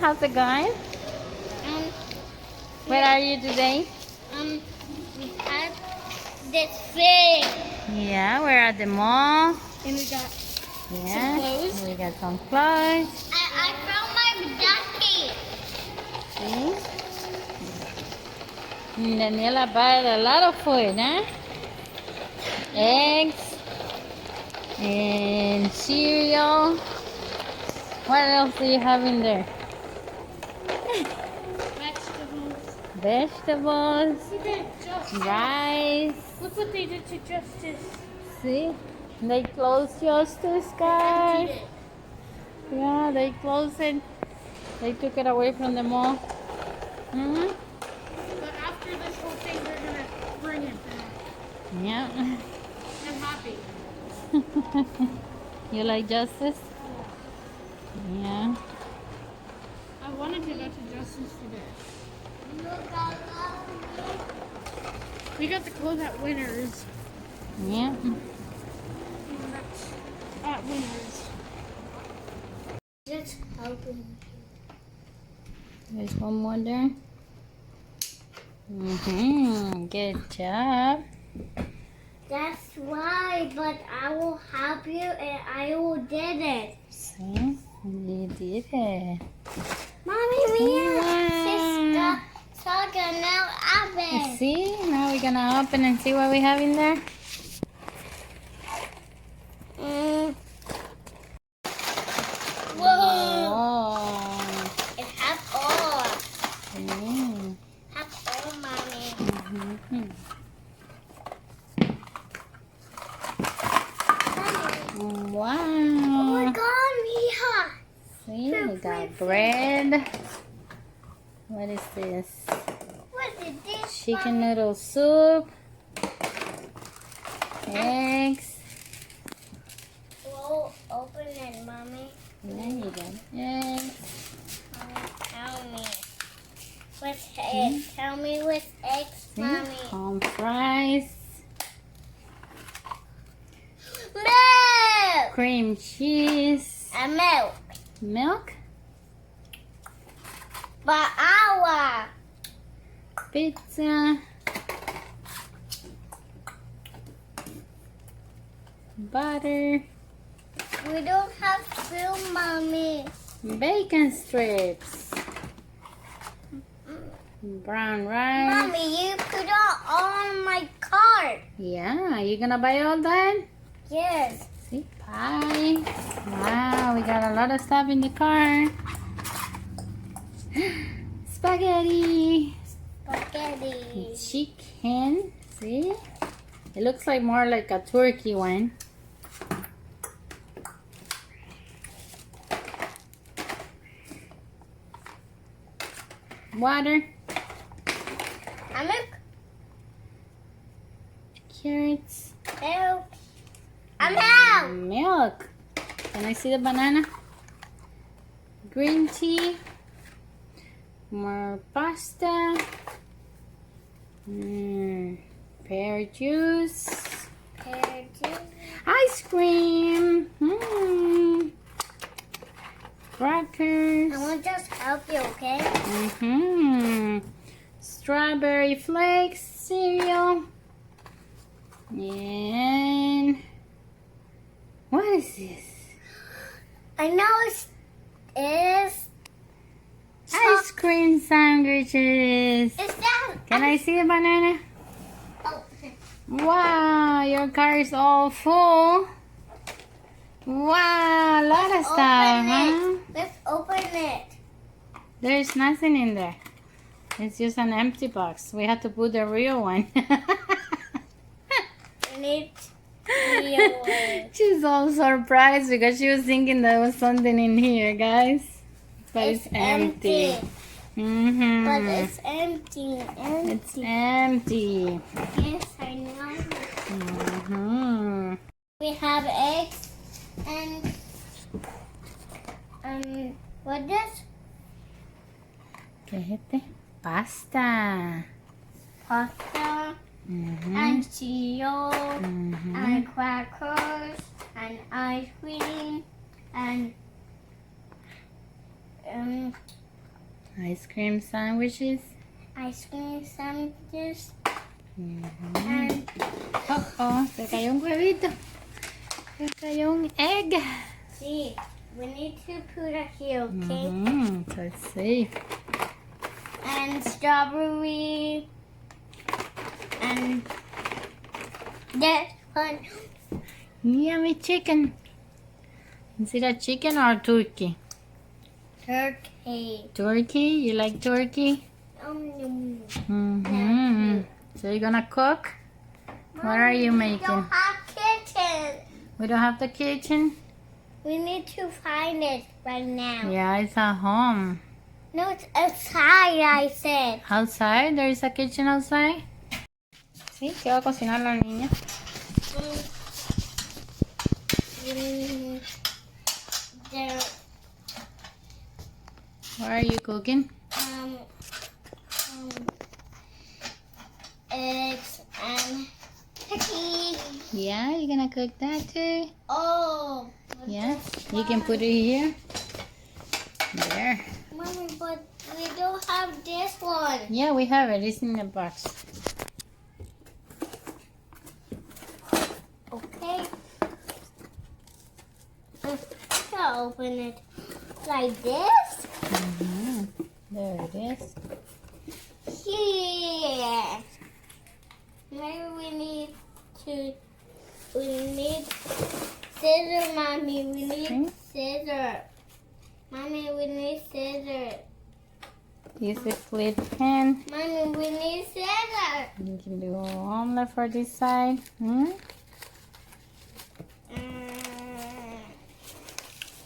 how's it going? Where are you today? We had this thing. Yeah, we're at the mall. And we got Yeah, some clothes. we got some clothes. I found my jacket. See? And Daniela bought a lot of food, huh? Eggs and cereal. What else do you have in there? Vegetables. Vegetables, Look at Justice. rice. Look what they did to Justice. See? They closed Justice, They guys. emptied it. Yeah, they closed it. They took it away from the mall. Hmm? But after this whole thing, they're going to bring it back. Yeah. I'm happy. You like Justice? Yeah. I wanted to go to Justice today. We got the clothes at Winners. Yeah. At Winners. Just open. There's one more there. Good job. That's why, but I will help you and I will did it. See? You did it. Mommy, we Wow. talking now oven. See? Now we're gonna open and see what we have in there. Whoa! Oh. It has all. Mm. Has all, mommy. Mhm. Oh Wow. my God, Mia! See, we got bread. What is this? What is this? Chicken noodle soup. Eggs. We'll open it, mommy. There you go. Eggs. Tell me. With eggs. Tell me with eggs, See? mommy. Home fries. Milk! Cream cheese. And milk. Milk. But our. Pizza. Butter. We don't have food, mommy. Bacon strips. Brown rice. Mommy, you put it on my cart. Yeah, you gonna buy all that? Yes. See, pie. Wow, we got a lot of stuff in the car. Spaghetti. Spaghetti. Chicken. See? It looks like more like a turkey one. Water. And milk. Carrots. Milk. And milk. Milk. Can I see the banana? Green tea. More pasta. Pear juice. Pear juice. Ice cream. Crackers. I will just help you, okay? Strawberry flakes cereal. And what is this? I know it's Ice cream sandwiches. Is that? Can I see a banana? Oh. Wow, your car is all full. Wow, a lot of stuff, huh? Let's open it. There's nothing in there. It's just an empty box. We have to put the real one. We need real one. She's all surprised because she was thinking there was something in here, guys. But it's empty. But it's empty. It's empty. Yes, I know. We have eggs and what this? ¿Qué es este? Pasta. Pasta and cereal and crackers and ice cream and Ice cream sandwiches. Ice cream sandwiches. Mhm. And Oh, se cayó un huevito. Se cayó un egg. see, we need to put it here, okay? So it's safe. And strawberry. And that one. Yummy chicken. Is it a chicken or turkey? Turkey. Turkey? You like turkey? Yum. So you're gonna cook? What are you We making? don't have kitchen. We don't have the kitchen? We need to find it right now. Yeah, it's at home. No, it's outside, I said. Outside? There is a kitchen outside? Sí, ¿qué va a cocinar la niña? There, What are you cooking? eggs and turkey. Yeah, you're gonna cook that too? Oh. Yeah, you can put it here. There. Mommy, but we don't have this one. Yeah, we have it. It's in the box. Okay. I'm gonna open it like this. There it is. Yeah. Maybe we need scissors, Mommy. We need scissors. Mommy, we need scissors. Use a split pan. Mommy, we need scissors. You can do an omelet for this side.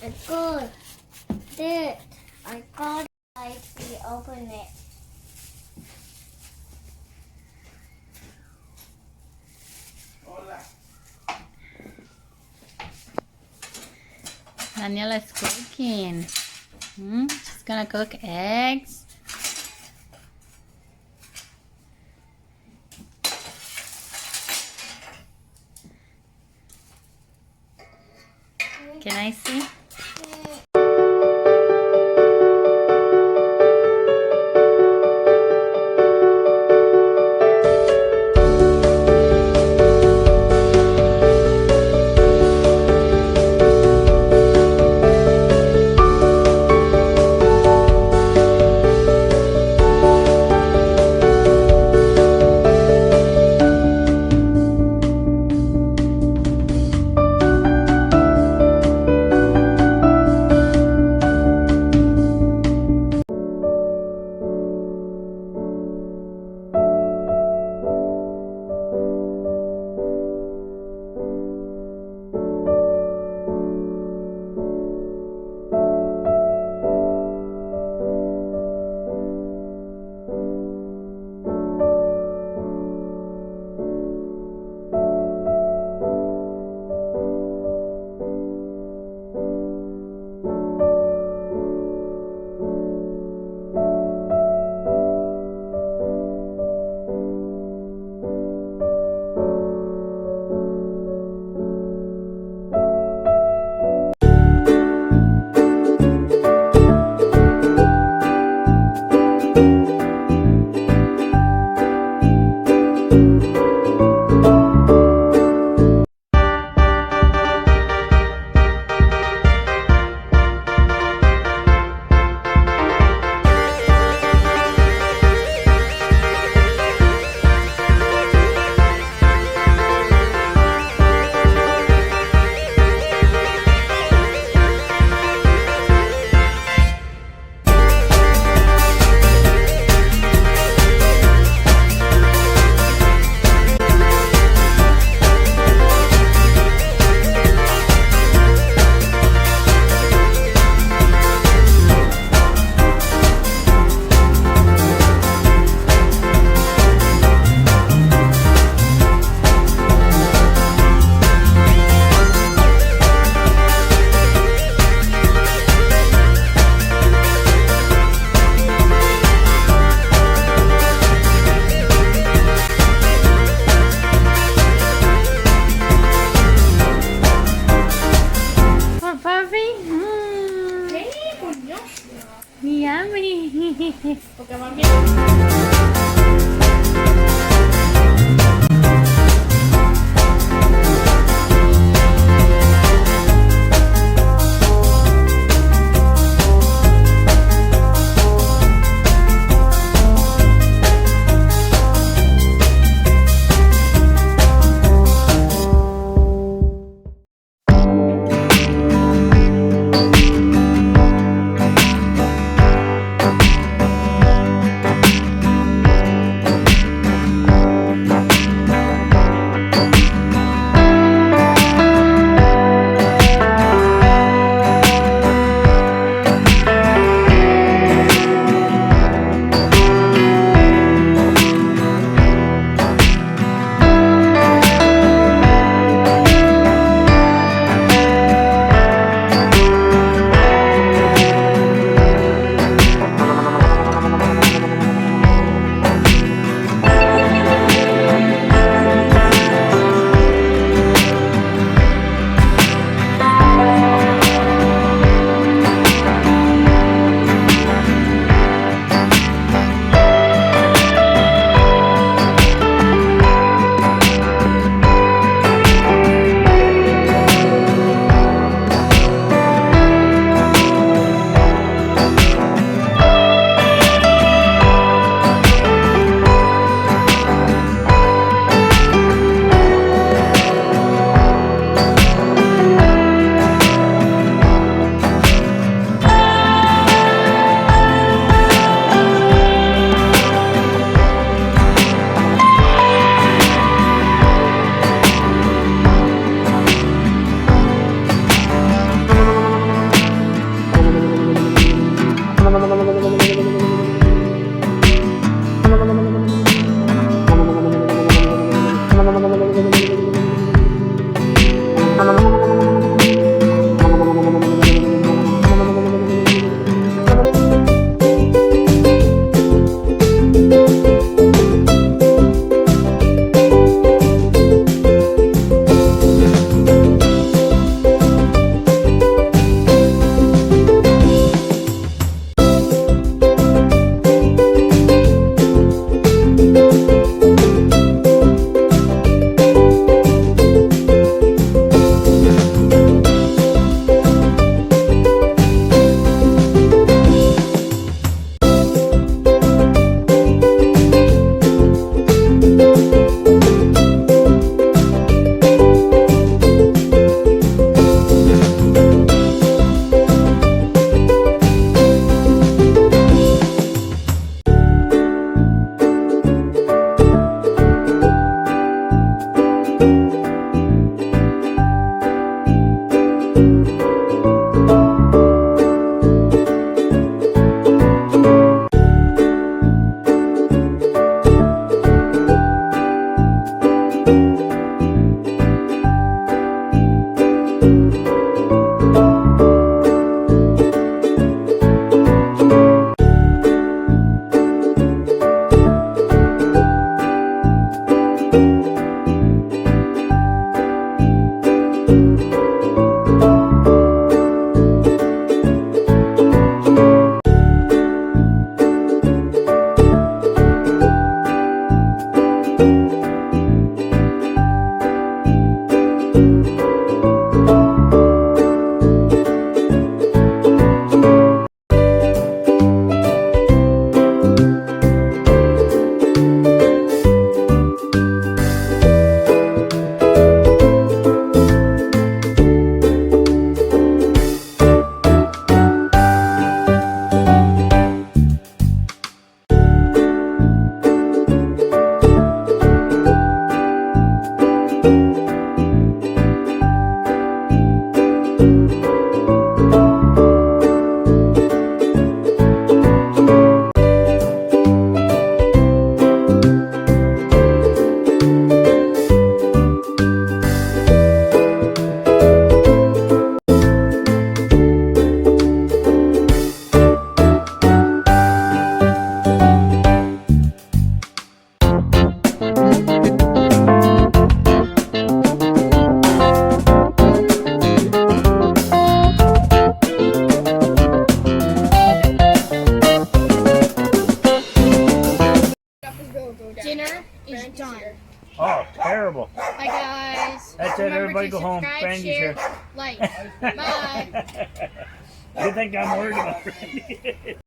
I got it. I got it. I see. Open it. Daniela's cooking. She's gonna cook eggs. Can I see? Yummy. Porque mami. dinner is done. Oh, terrible. Bye, guys. That's it. Remember Everybody to go home. subscribe, Brandy's share, here. like. Bye. You think I'm worried about Brandy?